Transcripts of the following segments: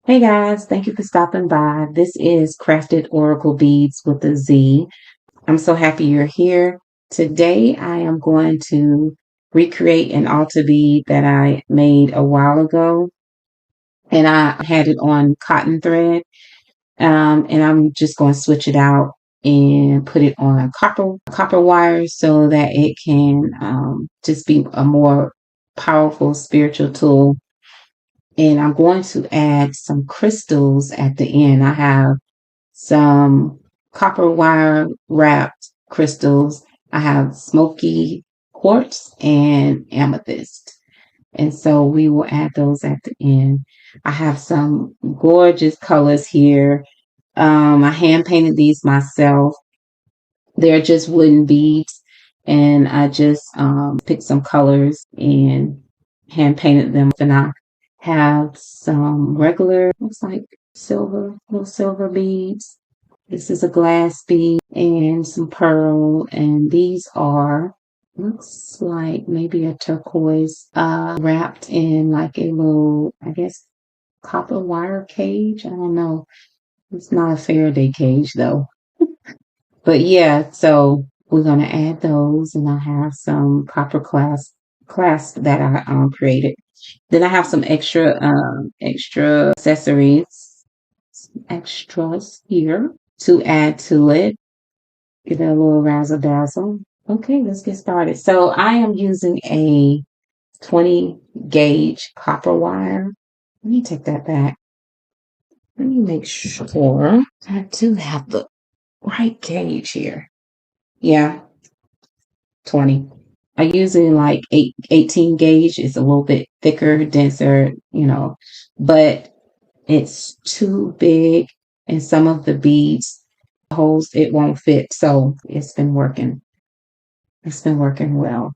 Hey guys, thank you for stopping by. This is Crafted Oracle Beads with a Z. I'm so happy you're here. Today I am going to recreate an altar bead that I made a while ago, and I had it on cotton thread. And I'm just going to switch it out and put it on copper wire so that it can just be a more powerful spiritual tool. And I'm going to add some crystals at the end. I have some copper wire wrapped crystals. I have Smoky Quartz and Amethyst. And so we will add those at the end. I have some gorgeous colors here. I hand painted these myself. They're just wooden beads. And I just picked some colors and hand painted them. And I have some regular, looks like little silver beads. This is a glass bead and some pearl. And these are, looks like maybe a turquoise, wrapped in like a little, I guess, copper wire cage. I don't know. It's not a Faraday cage though. But yeah, so we're gonna add those, and I have some copper clasp that I created. Then I have some extra accessories, extras here to add to it. Give it a little razzle dazzle. Okay, let's get started. So I am using a 20 gauge copper wire. Let me take that back. Let me make sure I do have the right gauge here. Yeah, 20. I usually like 18 gauge. It's a little bit thicker, denser, but it's too big, and some of the beads holes it won't fit. So it's been working. It's been working well.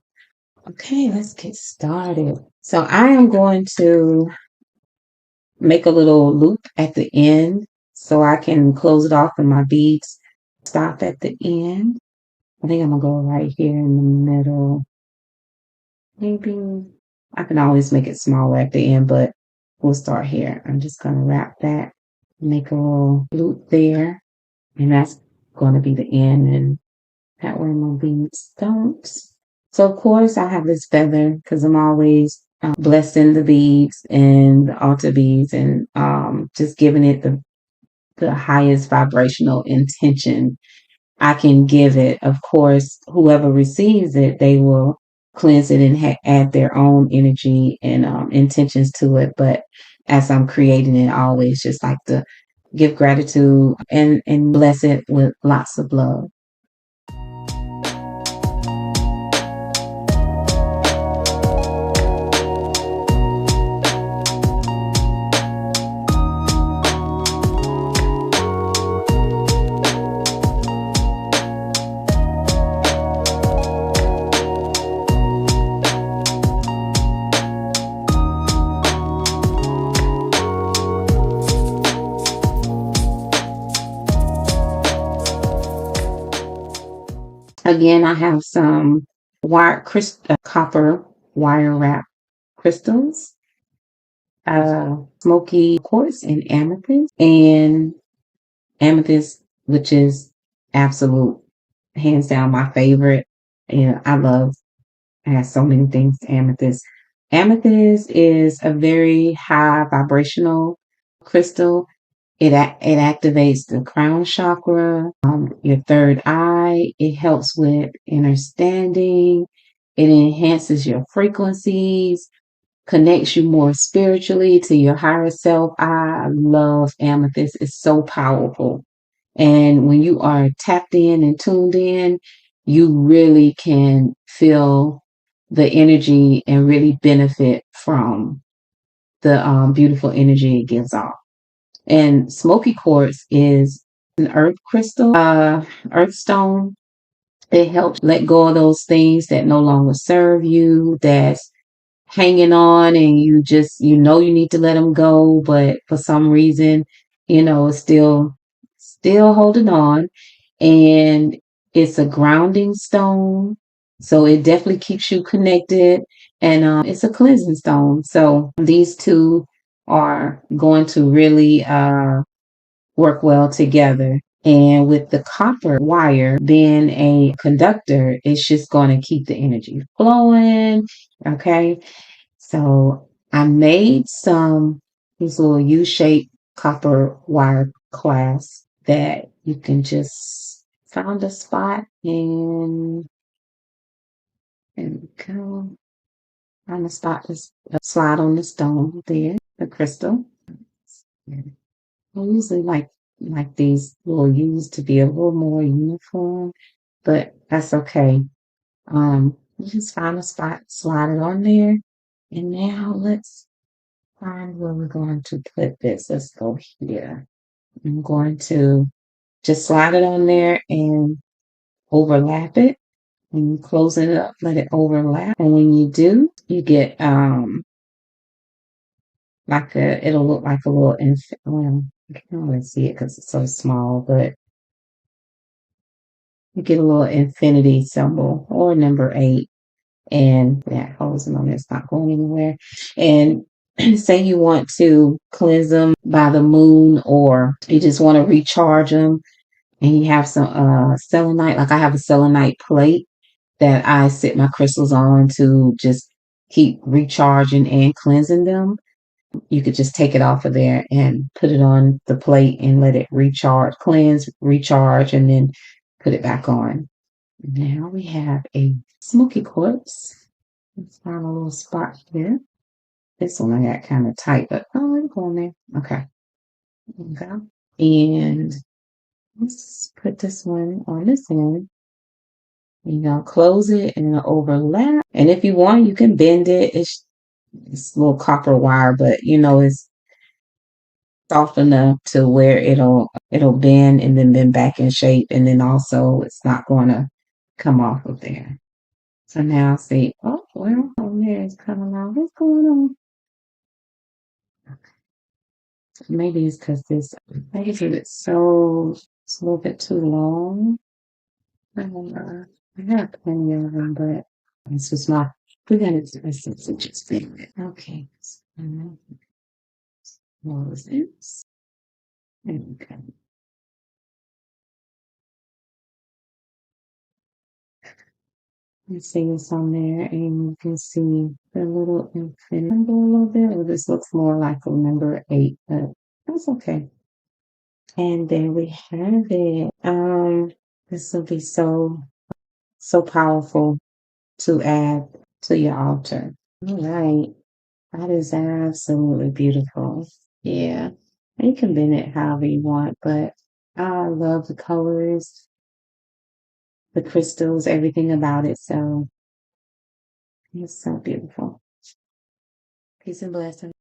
Okay, let's get started. So I am going to make a little loop at the end so I can close it off and my beads stop at the end. I think I'm gonna go right here in the middle. Maybe I can always make it smaller at the end, but we'll start here. I'm just gonna wrap that, make a little loop there, and that's going to be the end, and that way my beads don't. So of course I have this feather because I'm always blessing the beads and the altar beads, and just giving it the highest vibrational intention I can give it. Of course, whoever receives it, they will cleanse it and add their own energy and intentions to it. But as I'm creating it, I always just like to give gratitude and bless it with lots of love. Again, I have some copper wire wrap crystals, Smoky Quartz and Amethyst, which is absolute, hands down, my favorite. And I have so many things to amethyst. Amethyst is a very high vibrational crystal. It activates the crown chakra, your third eye. It helps with understanding. It enhances your frequencies, connects you more spiritually to your higher self. I love amethyst. It's so powerful. And when you are tapped in and tuned in, you really can feel the energy and really benefit from the beautiful energy it gives off. And smoky quartz is an earth crystal, earth stone. It helps let go of those things that no longer serve you, that's hanging on, and you need to let them go, but for some reason, it's still holding on. And it's a grounding stone, so it definitely keeps you connected. And it's a cleansing stone. So these two are going to really work well together. And with the copper wire being a conductor, it's just going to keep the energy flowing. Okay. So I made these little U-shaped copper wire clasps that you can just find a spot and go find a spot to slide on the stone there, the crystal. I usually like these little U's to be a little more uniform, but that's okay. You just find a spot, slide it on there, and now let's find where we're going to put this. Let's go here. I'm going to just slide it on there and overlap it. When you close it up, let it overlap. And when you do, you get it'll look like a little well, I can't really see it because it's so small, but you get a little infinity symbol or number 8. And that holds them on there. It's not going anywhere. And say you want to cleanse them by the moon, or you just want to recharge them, and you have some selenite. Like I have a selenite plate that I sit my crystals on to just keep recharging and cleansing them. You could just take it off of there and put it on the plate and let it recharge, cleanse, recharge, and then put it back on. Now we have a smoky quartz. Let's find a little spot here. This one I got kind of tight, but it'll go in there. Okay. Okay. And let's put this one on this end. Close it and it'll overlap. And if you want, you can bend it. It's a little copper wire, but it's soft enough to where it'll bend and then bend back in shape, and then also it's not going to come off of there. So now see, oh well, on there it's coming out. What's going on? Maybe it's because maybe it's a little bit too long. I don't know. I have plenty of them, but this was my, we got it. Just okay. What was this? Okay. You see this on there, and you can see the little infinity symbol a little bit. Or this looks more like a number 8, but that's okay. And there we have it. This will be so powerful to add to your altar. All right, that is absolutely beautiful. Yeah, you can bend it however you want, but I love the colors, the crystals, everything about it. So it's so beautiful. Peace and blessings.